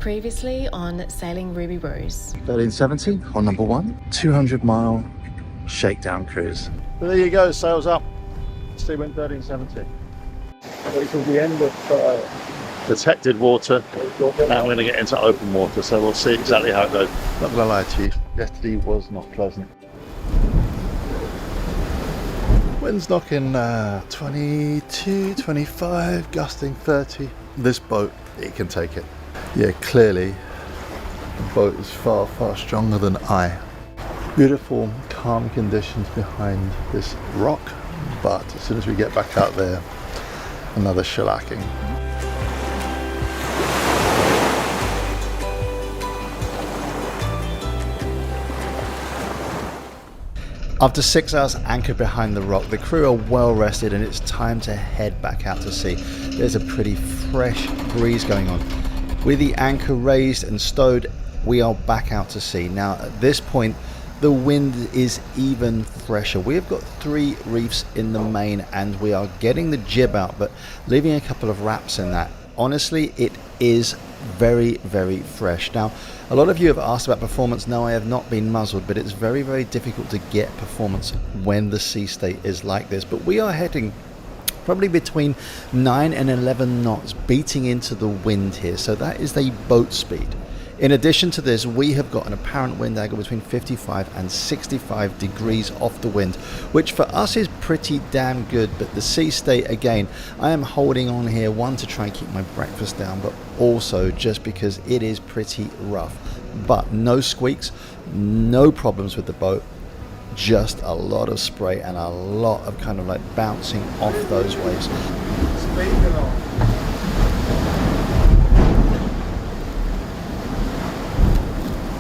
Previously on Sailing Ruby Rose. 1370 on number 1, 200-mile shakedown cruise. So there you go, sails up. Seawind 1370. This is the end of detected water. Now I'm going to get into open water, so we'll see exactly how it goes. Not going to lie to you, yesterday was not pleasant. Wind's knocking 22, 25, gusting 30. This boat, it can take it. Yeah, clearly the boat is far, far stronger than I. Beautiful, calm conditions behind this rock, but as soon as we get back out there, another shellacking. After 6 hours anchored behind the rock, the crew are well rested and it's time to head back out to sea. There's a pretty fresh breeze going on. With the anchor raised and stowed, we are back out to sea. Now at this point, the wind is even fresher. We have got 3 reefs in the main and we are getting the jib out, but leaving a couple of wraps in that. Honestly, it is very, very fresh. Now, a lot of you have asked about performance. No, I have not been muzzled, but it's very, very difficult to get performance when the sea state is like this. But we are heading probably between 9 and 11 knots, beating into the wind here. So that is the boat speed. In addition to this, we have got an apparent wind angle between 55 and 65 degrees off the wind, which for us is pretty damn good. But the sea state, again, I am holding on here, one, to try and keep my breakfast down, but also just because it is pretty rough. But no squeaks, no problems with the boat, just a lot of spray and a lot of kind of like bouncing off those waves.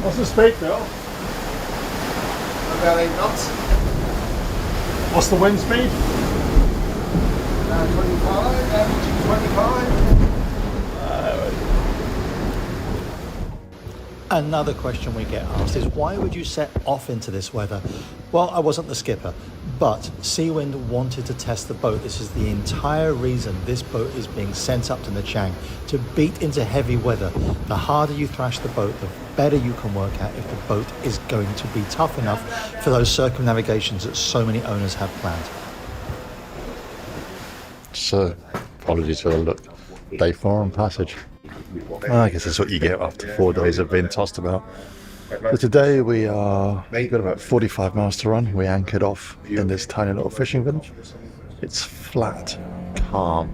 What's the speed, Phil? About 8 knots. What's the wind speed? 25, averaging 25. Another question we get asked is, why would you set off into this weather? Well, I wasn't the skipper, but Seawind wanted to test the boat. This is the entire reason this boat is being sent up to the Chang, to beat into heavy weather. The harder you thrash the boat, the better you can work out if the boat is going to be tough enough for those circumnavigations that so many owners have planned. So, apologies for the look. Day 4 on passage. I guess that's what you get after 4 days of being tossed about. So today we've got about 45 miles to run. We anchored off in this tiny little fishing village. It's flat, calm.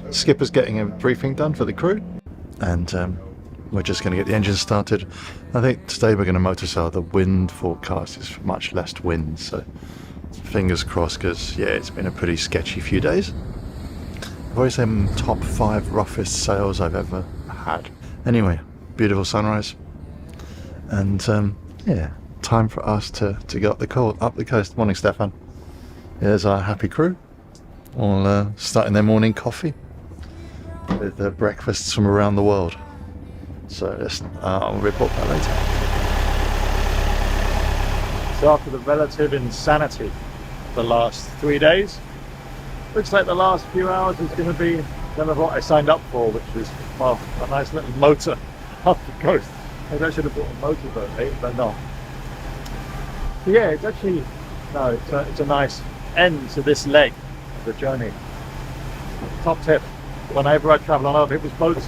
Skipper's getting a briefing done for the crew, and we're just going to get the engine started. I think today we're going to motor sail. The wind forecast is much less wind, so fingers crossed, because yeah, it's been a pretty sketchy few days. Probably some top 5 roughest sails I've ever had. Anyway, beautiful sunrise, and yeah, time for us to go up the coast. Morning, Stefan. Here's our happy crew, all starting their morning coffee with breakfasts from around the world. So I'll report that later. So after the relative insanity of the last 3 days, looks like the last few hours is going to be kind of what I signed up for, which is, well, a nice little motor up the coast. Maybe I should have bought a motorboat, but no. So yeah, it's actually, no, it's a nice end to this leg of the journey. Top tip, whenever I travel on other people's boats,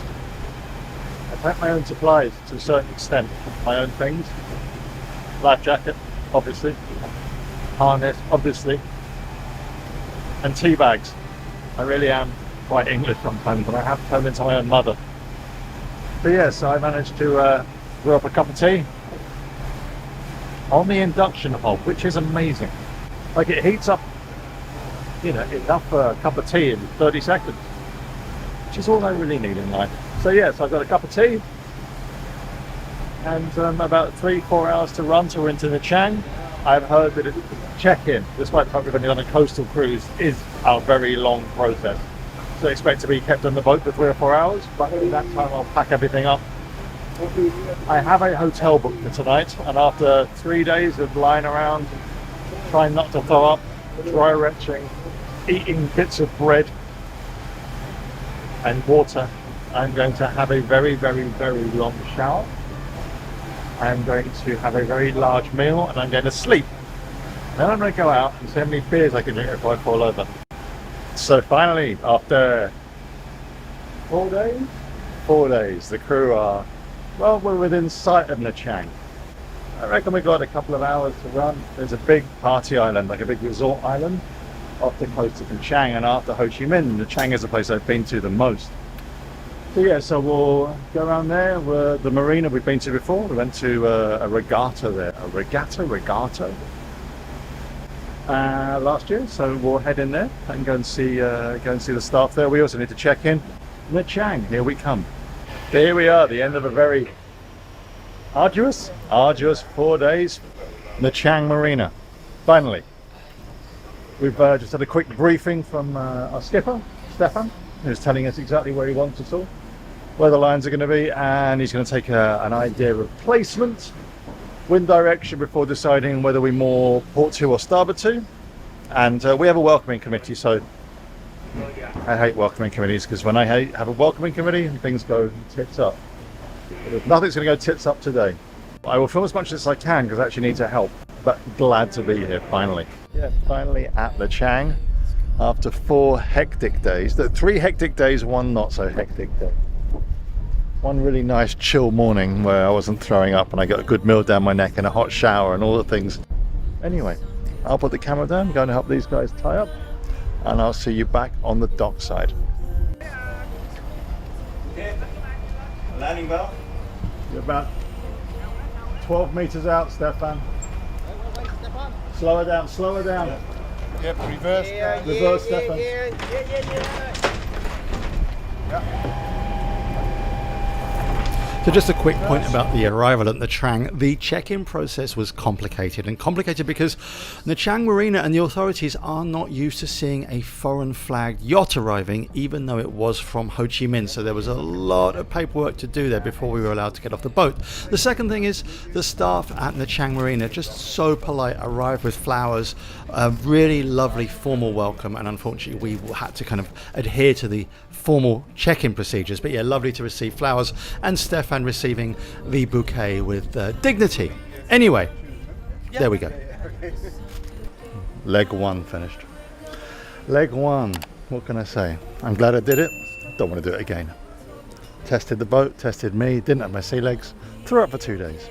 I pack my own supplies to a certain extent, my own things. Life jacket, obviously. Harness, obviously. And tea bags. I really am quite English sometimes, but I have turned into my own mother. But yeah, so I managed to brew up a cup of tea on the induction hob, which is amazing. Like, it heats up, you know, enough for a cup of tea in 30 seconds, which is all I really need in life. So yeah, so I've got a cup of tea and about 3-4 hours to run till we're into the Chang. I've heard that check-in, despite the fact we've only done a coastal cruise, is a very long process. So I expect to be kept on the boat for 3 or 4 hours, but in that time I'll pack everything up. I have a hotel booked for tonight, and after 3 days of lying around, trying not to throw up, dry retching, eating bits of bread and water, I'm going to have a very, very, very long shower. I'm going to have a very large meal, and I'm going to sleep. Then I'm going to go out and see how many beers I can drink before I fall over. So finally, after 4 days, the crew are, well, we're within sight of Nha Trang. I reckon we got a couple of hours to run. There's a big party island, like a big resort island, off the coast of Nha Trang, and after Ho Chi Minh, Nha Trang is the place I've been to the most. So yeah, so we'll go around there. The marina we've been to before. We went to a regatta there, regatta. Last year, so we'll head in there and go and see the staff there. We also need to check in Nha Trang. Here we come. Here we are, the end of a very arduous 4 days. Nha Trang Marina. Finally, we've just had a quick briefing from our skipper, Stefan, who's telling us exactly where he wants us all, where the lines are going to be, and he's going to take an idea of placement, wind direction before deciding whether we moor port to or starboard to. And we have a welcoming committee, so I hate welcoming committees, because when I have a welcoming committee, things go tits up. Nothing's going to go tits up today. I will film as much as I can because I actually need to help, but glad to be here finally. Yeah, finally at Nha Trang after 4 hectic days. 3 hectic days, 1 not so hectic day. One really nice chill morning where I wasn't throwing up and I got a good meal down my neck and a hot shower and all the things. Anyway, I'll put the camera down, going to help these guys tie up, and I'll see you back on the dock side. Okay, landing bell. You're about 12 meters out, Stefan. Slow her down, slow her down. Yep, reverse. Reverse, Stefan. So just a quick point about the arrival at Nha Trang. The check-in process was complicated because Nha Trang Marina and the authorities are not used to seeing a foreign flagged yacht arriving, even though it was from Ho Chi Minh. So there was a lot of paperwork to do there before we were allowed to get off the boat. The second thing is the staff at Nha Trang Marina, just so polite, arrived with flowers, a really lovely formal welcome, and unfortunately we had to kind of adhere to the formal check-in procedures. But yeah, lovely to receive flowers, and Stefan receiving the bouquet with dignity. Anyway, there we go. Leg 1 finished. Leg 1, what can I say? I'm glad I did it. Don't want to do it again. Tested the boat, tested me, didn't have my sea legs, threw up for 2 days.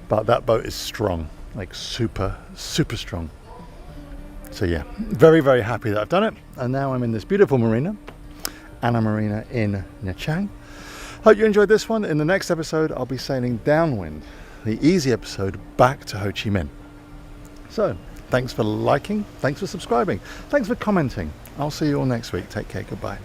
But that boat is strong, like super strong. So yeah, very, very happy that I've done it. And now I'm in this beautiful marina, Anna Marina in Nha Trang. Hope you enjoyed this one. In the next episode, I'll be sailing downwind, the easy episode back to Ho Chi Minh. So, thanks for liking, thanks for subscribing, thanks for commenting. I'll see you all next week. Take care, goodbye.